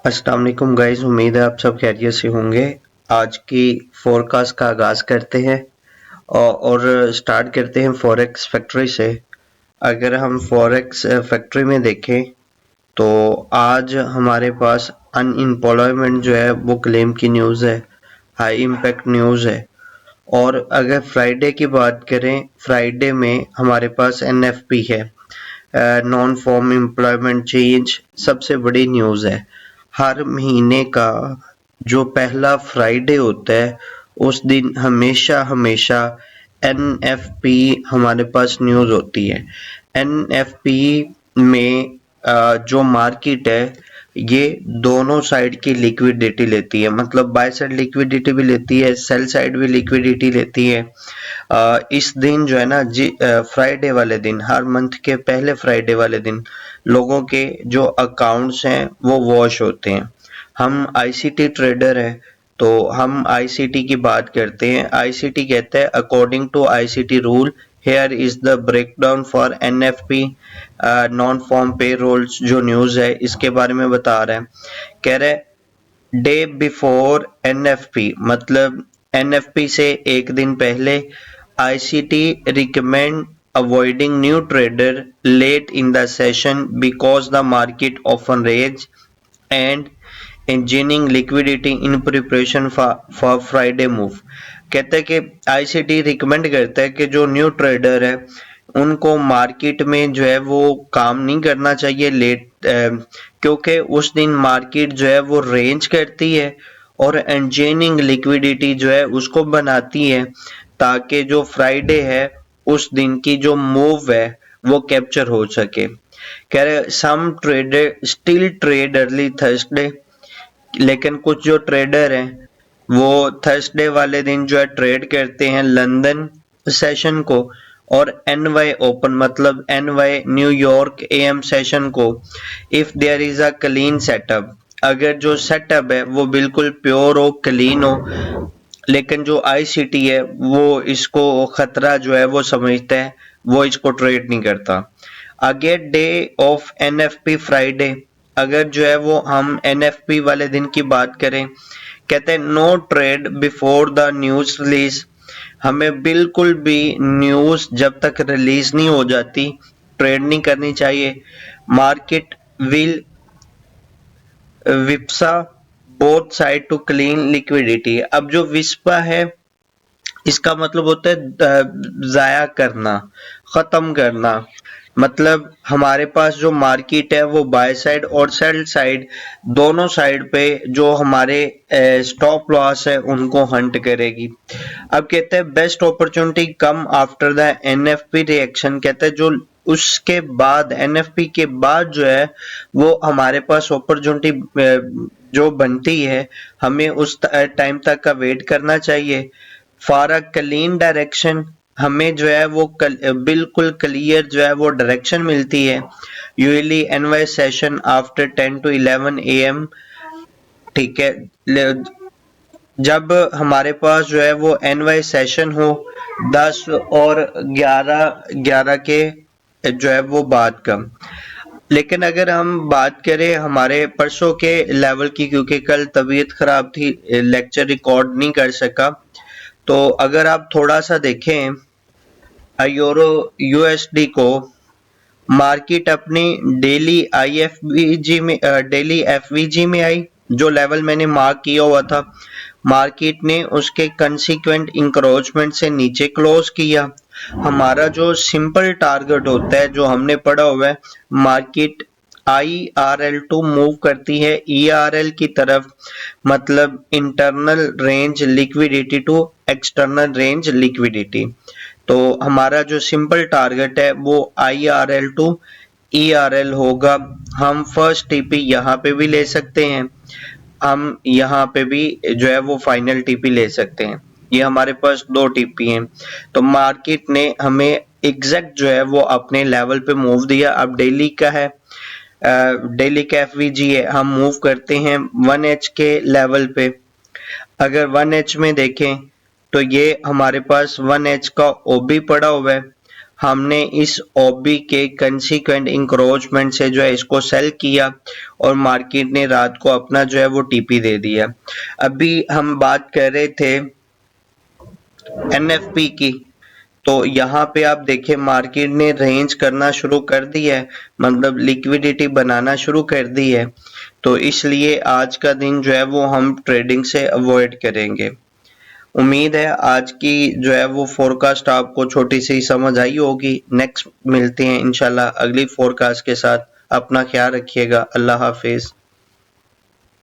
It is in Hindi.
अस्सलाम वालेकुम गाइस, उम्मीद है आप सब खैरियत से होंगे। आज की फोरकास्ट का आगाज करते हैं और स्टार्ट करते हैं फॉरेक्स फैक्ट्री से। अगर हम फॉरेक्स फैक्ट्री में देखें तो आज हमारे पास अनएम्प्लॉयमेंट जो है वो क्लेम की न्यूज़ है, हाई इम्पैक्ट न्यूज़ है। और अगर फ्राइडे की बात करें, फ्राइडे में हमारे पास एनएफपी है, नॉन फॉर्म एम्प्लॉयमेंट चेंज सबसे बड़ी न्यूज़ है। हर महीने का जो पहला फ्राइडे होता है उस दिन हमेशा हमेशा एनएफपी हमारे पास न्यूज़ होती है। एनएफपी में जो मार्केट है ये दोनों साइड की लिक्विडिटी लेती है, मतलब बाय साइड लिक्विडिटी भी लेती है, सेल साइड भी लिक्विडिटी लेती है। इस दिन जो है ना फ्राइडे वाले दिन, हर मंथ के पहले फ्राइडे वाले दिन लोगों के जो अकाउंट्स हैं वो वॉश होते हैं। हम आईसीटी ट्रेडर हैं तो हम आईसीटी की बात करते हैं। आईसीटी कहता है according to ICT rule here is the breakdown for NFP non farm payrolls. जो न्यूज है इसके बारे में बता रहे हैं, कह रहे डे बिफोर एनएफपी, मतलब एनएफपी से एक दिन पहले ICT recommend avoiding new trader late in the session because the market often rage and engineering liquidity in preparation for Friday move। कहते हैं कि आईसीटी रिकमेंड करता है कि जो न्यू ट्रेडर है उनको मार्केट में जो है वो काम नहीं करना चाहिए लेट, क्योंकि उस दिन मार्केट जो है वो रेंज करती है और एंजिनियरिंग लिक्विडिटी जो है उसको बनाती है ताकि जो फ्राइडे है उस दिन की जो मूव है वो कैप्चर हो सके। कह रहे some trader still trade early Thursday, लेकिन कुछ जो ट्रेडर हैं वो थर्सडे वाले दिन जो है ट्रेड करते हैं लंदन सेशन को और एनवाई ओपन, मतलब एनवाई न्यूयॉर्क एएम सेशन को। If there is a clean setup, अगर जो सेटअप है वो बिल्कुल प्योर हो, क्लीन हो, लेकिन जो आईसीटी है वो इसको खतरा जो है वो समझता है, वो इसको ट्रेड नहीं करता। आगे डे ऑफ एनएफपी फ्राइडे, अगर जो है वो हम एनएफपी वाले दिन की बात करें, कहते हैं no trade before the news release. हमें बिल्कुल भी न्यूज जब तक रिलीज नहीं हो जाती ट्रेड नहीं करनी चाहिए। Market will whipsaw both side to clean liquidity. अब जो विस्पा है इसका मतलब होता है जाया करना, खत्म करना। मतलब हमारे पास जो मार्केट है वो बाय साइड और सेल साइड दोनों साइड पे जो हमारे स्टॉप लॉस है उनको हंट करेगी। अब कहते हैं best opportunity come after the NFP reaction. कहते हैं जो उसके बाद एनएफपी के बाद जो है वो हमारे पास अपॉर्चुनिटी जो बनती है हमें उस टाइम तक का वेट करना चाहिए। फॉर अ क्लीन डायरेक्शन, हमें जो है वो बिल्कुल क्लियर जो है वो डायरेक्शन मिलती है। Usually NY session after 10 to 11 AM, ठीक है। जब हमारे पास जो है वो एनवाई सेशन हो 10 और 11 के जो है वो बाद का। लेकिन अगर हम बात करें हमारे परसों के लेवल की, क्योंकि कल तबीयत खराब थी, लेक्चर रिकॉर्ड नहीं कर सका, तो अगर आप थोड़ा सा देखें यूरो यूएसडी को, मार्केट अपनी डेली आईएफवीजी में डेली एफवीजी में आई, जो लेवल मैंने मार्क किया हुआ था। मार्केट ने उसके कंसीक्वेंट इंक्रोचमेंट से नीचे क्लोज किया। हमारा जो सिंपल टारगेट होता है जो हमने पढ़ा हुआ है, मार्केट IRL टू मूव करती है ERL की तरफ, मतलब internal range liquidity to external range liquidity. तो हमारा जो सिंपल टारगेट है वो IRL टू ERL होगा। हम फर्स्ट टीपी यहाँ पे भी ले सकते हैं, हम यहाँ पे भी जो है वो फाइनल टीपी ले सकते हैं। ये हमारे पास दो टीपी हैं। तो मार्केट ने हमें एग्जैक्ट जो है वो अपने लेवल पे मूव दिया। अब डेली का है, डेली का एफवीजी है, हम मूव करते हैं 1H के लेवल पे। अगर 1H में देखें तो ये हमारे पास 1H का ओबी पड़ा हुआ है। हमने इस ओबी के कंसीक्वेंट इंक्रोचमेंट से जो है इसको सेल किया और मार्केट ने रात को अपना जो है वो टीपी दे दिया। अभी हम बात कर रहे थे एनएफपी की, तो यहाँ पे आप देखें मार्केट ने रेंज करना शुरू कर दिया है, मतलब लिक्विडिटी बनाना शुरू कर दी है, तो इसलिए आज का दिन जो है वो हम ट्रेडिंग से अवॉइड करेंगे। उम्मीद है आज की जो है वो फोरकास्ट आपको छोटी सी समझ आई होगी। नेक्स्ट मिलते हैं इंशाल्लाह अगली फोरकास्ट के साथ। अपना ख्याल रखिएगा। अल्लाह हाफिज।